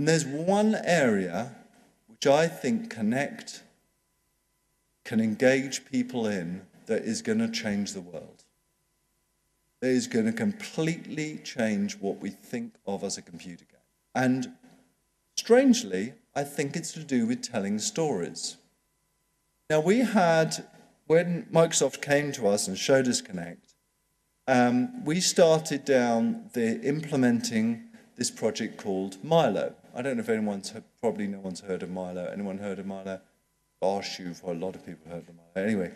And there's one area which I think Connect can engage people in that is going to change the world. That is going to completely change what we think of as a computer game. And strangely, I think it's to do with telling stories. Now, we had, when Microsoft came to us and showed us Connect, we started down the implementing this project called Milo. I don't know if anyone's, probably no one's heard of Milo. Anyone heard of Milo? Gosh, a lot of people heard of Milo. Anyway,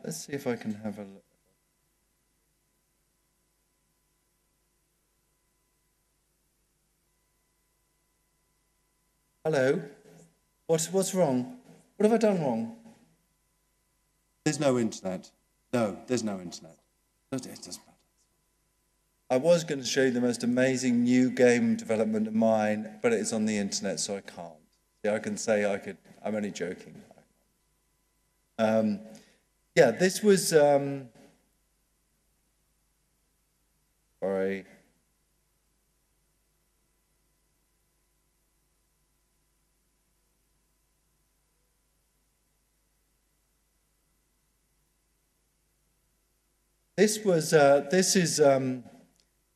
let's see if I can have a look. Hello? What's wrong? What have I done wrong? There's no internet. No, there's no internet. It doesn't matter. I was going to show you the most amazing new game development of mine, but it's on the internet, so I can't. Yeah, I can say I could. I'm only joking. Yeah, this was. Sorry.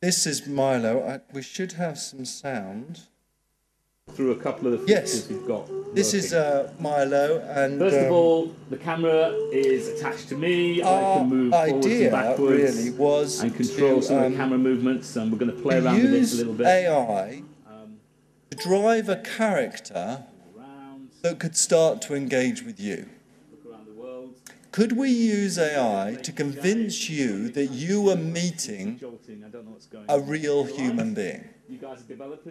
This is Milo. We should have some sound. Through a couple of the features we've got. This is Milo, and first of all, the camera is attached to me. I can move forwards and backwards really was and control some of the camera movements. And we're going to play around with this a little bit. AI to drive a character that could start to engage with you. Could we use AI to convince you that you were meeting a real human being?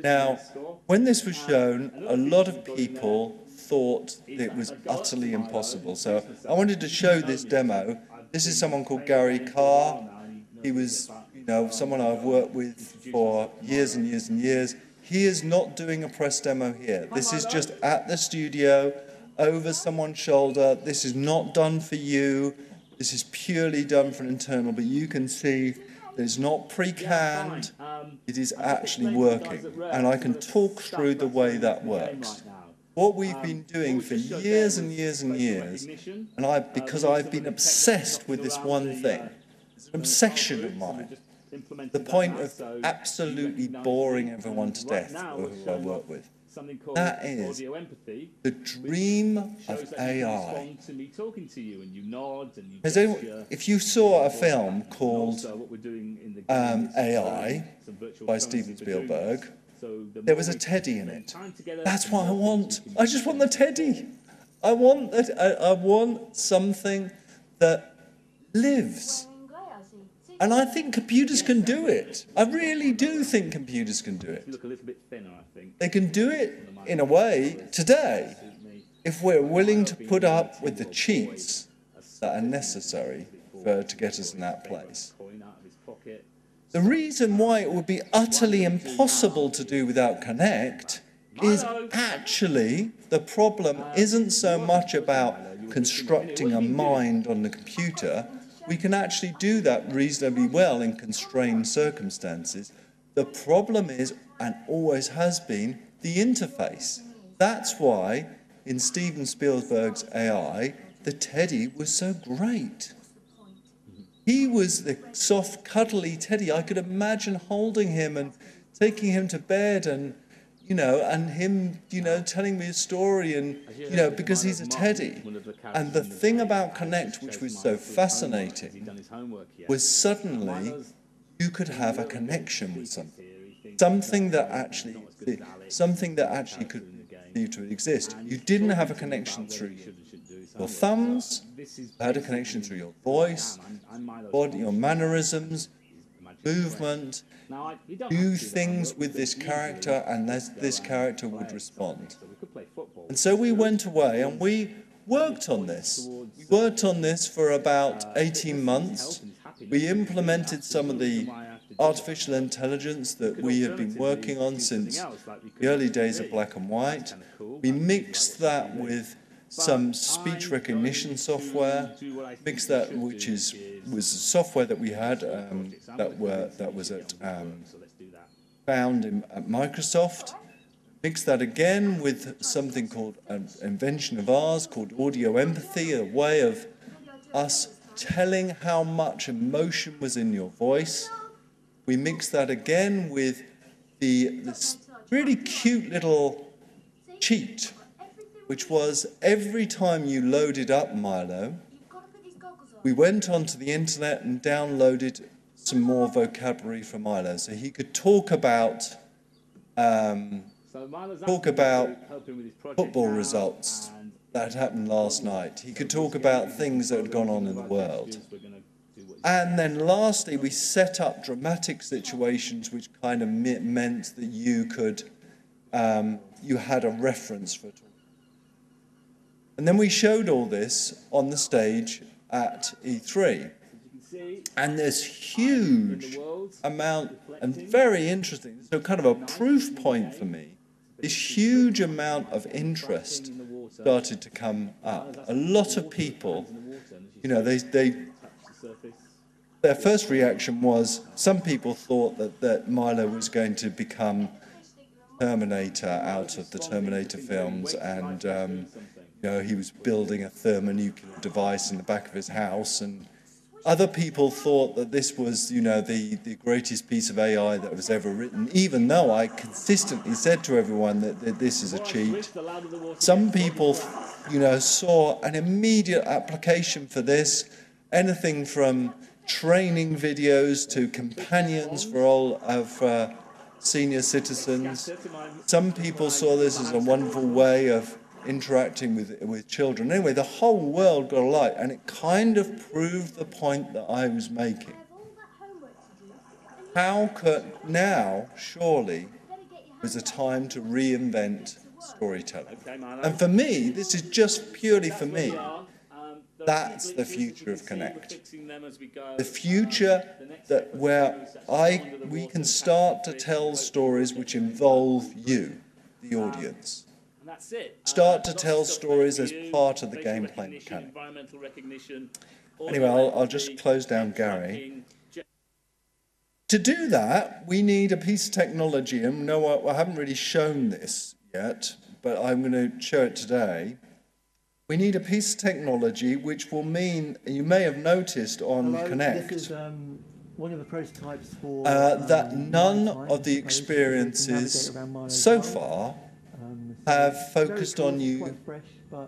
Now, when this was shown, a lot of people thought it was utterly impossible. So I wanted to show this demo. This is someone called Gary Carr. He was, someone I've worked with for years and years and years. He is not doing a press demo here. This is just at the studio, over someone's shoulder. This is not done for you. This is purely done for an internal, but you can see that it's not pre-canned. It is actually working. And I can talk through the way that works. What we've been doing for years and years and years, and because I've been obsessed with this one thing, it's an obsession of mine, the point of absolutely boring everyone to death who I work with. That is the dream of AI. If you saw a film called AI by Steven Spielberg, there was a teddy in it. That's what I want. I just want the teddy. I want something that lives. And I think computers can do it. I really do think computers can do it. Look a little bit thinner, I think. They can do it in a way today if we're willing to put up with the cheats that are necessary to get us in that place. The reason why it would be utterly impossible to do without Connect is actually the problem isn't so much about constructing a mind on the computer. We can actually do that reasonably well in constrained circumstances. The problem is, and always has been, the interface. That's why, in Steven Spielberg's AI, the teddy was so great. He was the soft, cuddly teddy. I could imagine holding him and taking him to bed and, and him, telling me a story and, because he's a teddy. And the thing about Connect, which was so fascinating, was suddenly you could have a connection with something. Something that actually could continue to exist. You didn't have a connection through your thumbs, you had a connection through your voice, body, your mannerisms, movement. Do things with this character, and this character would respond. And so we went away and we worked on this. We worked on this for about 18 months. We implemented some of the artificial intelligence that we had been working on since the early days of black and white. We mixed that with some speech recognition software, mix that, which was software that we had that was found at Microsoft. Mix that again with something called an invention of ours called audio empathy, a way of us telling how much emotion was in your voice. We mix that again with this really cute little cheat, which was every time you loaded up Milo, we went onto the internet and downloaded some more vocabulary for Milo, so he could talk about football results that happened last night. He could talk about things that had gone on in the world. And then lastly, we set up dramatic situations which kind of meant that you could, you had a reference for talking. And then we showed all this on the stage at E3. And there's huge amount, and very interesting, so kind of a proof point for me, this huge amount of interest started to come up. A lot of people, you know, their first reaction was, some people thought that Milo was going to become Terminator out of the Terminator films, and you know, he was building a thermonuclear device in the back of his house, and other people thought that this was, you know, the greatest piece of AI that was ever written, even though I consistently said to everyone that this is a cheat. Some people, you know, saw an immediate application for this, anything from training videos to companions for all of senior citizens. Some people saw this as a wonderful way of interacting with children. Anyway, the whole world got a light, and it kind of proved the point that I was making. How could now, surely, was a time to reinvent storytelling? And for me, this is just purely for me, that's the future of Connect. The future that where we can start to tell stories which involve you, the audience. Start to tell stories as part of the gameplay mechanic. Anyway, I'll just close down Gary. To do that, we need a piece of technology, and no, I haven't really shown this yet, but I'm going to show it today. We need a piece of technology which will mean, you may have noticed on Connect, this is, one of the prototypes for, that none of the experiences so far have focused on you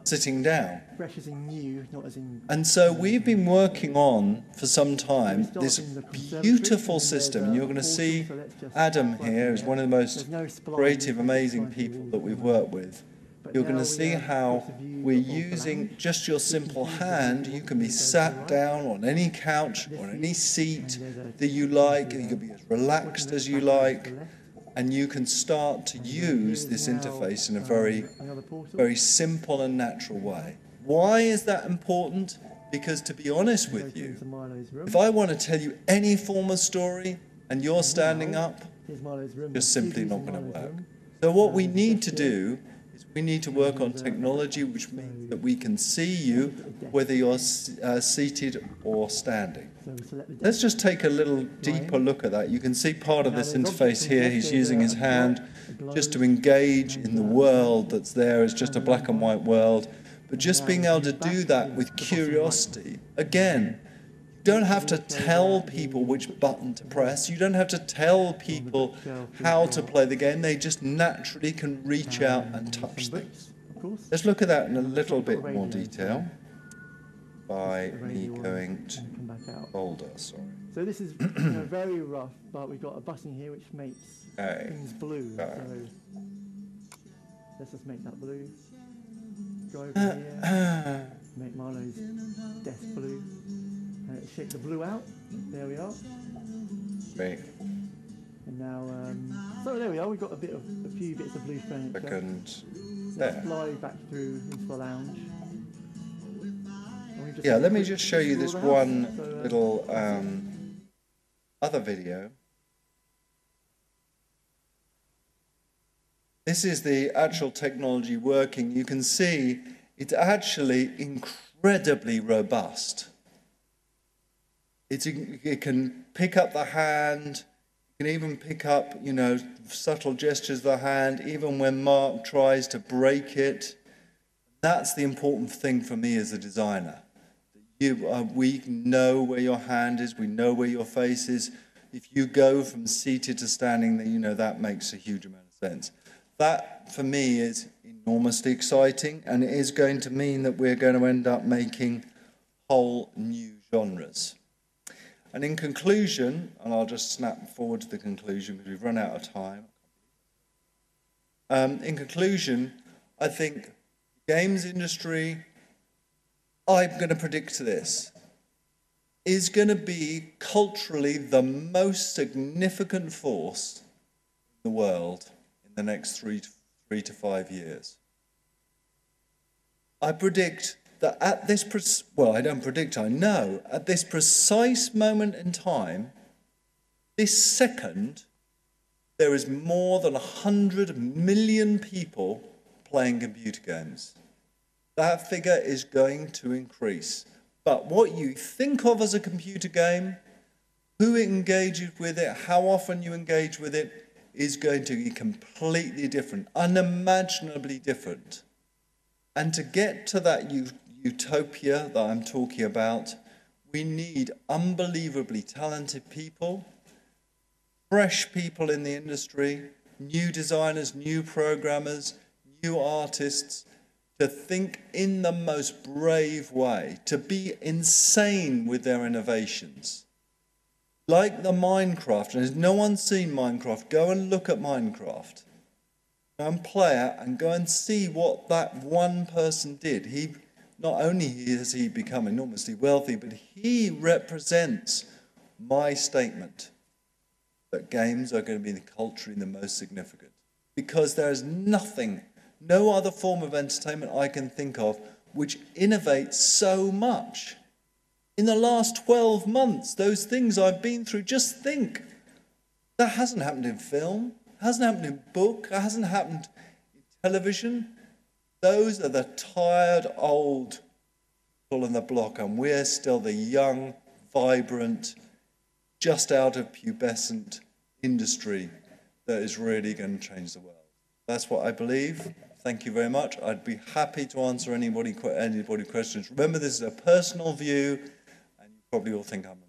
sitting down. Fresh as in new, not as in... And so we've been working on, for some time, this beautiful system. And you're going to see Adam here is one of the most creative, amazing people that we've worked with. You're going to see how we're using just your simple hand. You can be sat down on any couch or any seat that you like. You can be as relaxed as you like. And you can start to use this interface in a very, very simple and natural way. Why is that important? Because, to be honest with you, if I want to tell you any form of story and you're standing up, it's simply not going to work. So what we need to do is we need to work on technology which means that we can see you whether you're seated or standing. Let's just take a little deeper look at that. You can see part of this interface here. He's using his hand just to engage in the world that's there. It's just a black and white world. But just being able to do that with curiosity. Again, you don't have to tell people which button to press. You don't have to tell people how to play the game. They just naturally can reach out and touch things. Let's look at that in a little bit more detail by me going to folder, sorry. So this is very rough, but we've got a button here which makes things blue. So let's just make that blue. Go over here, make Marlo's desk blue. Shake the blue out. There we are. Great. And now, so there we are. We've got a few bits of blue furniture. Second. Let's fly back through into the lounge. Yeah, let me just show you this one little other video. This is the actual technology working. You can see it's actually incredibly robust. It can pick up the hand, it can even pick up, you know, subtle gestures of the hand, even when Mark tries to break it. That's the important thing for me as a designer. We know where your hand is, we know where your face is. If you go from seated to standing, then you know that makes a huge amount of sense. That, for me, is enormously exciting, and it is going to mean that we're going to end up making whole new genres. And in conclusion, and I'll just snap forward to the conclusion because we've run out of time. In conclusion, I think the games industry, I'm going to predict this, is going to be culturally the most significant force in the world in the next 3 to 5 years. I predict that at this, well, I don't predict, I know, at this precise moment in time, this second, there is more than 100 million people playing computer games. That figure is going to increase. But what you think of as a computer game, who engages with it, how often you engage with it, is going to be completely different, unimaginably different. And to get to that utopia that I'm talking about, we need unbelievably talented people, fresh people in the industry, new designers, new programmers, new artists, to think in the most brave way, to be insane with their innovations. Like the Minecraft, and if no one's seen Minecraft, go and look at Minecraft. Go and play it and go and see what that one person did. Not only has he become enormously wealthy, but he represents my statement that games are going to be the culturally the most significant. Because there is nothing, no other form of entertainment I can think of which innovates so much. In the last 12 months, those things I've been through, just think. That hasn't happened in film, hasn't happened in book, it hasn't happened in television. Those are the tired old people on the block, and we're still the young, vibrant, just out of pubescent industry that is really going to change the world. That's what I believe. Thank you very much. I'd be happy to answer anybody questions. Remember, this is a personal view, and you probably all think I'm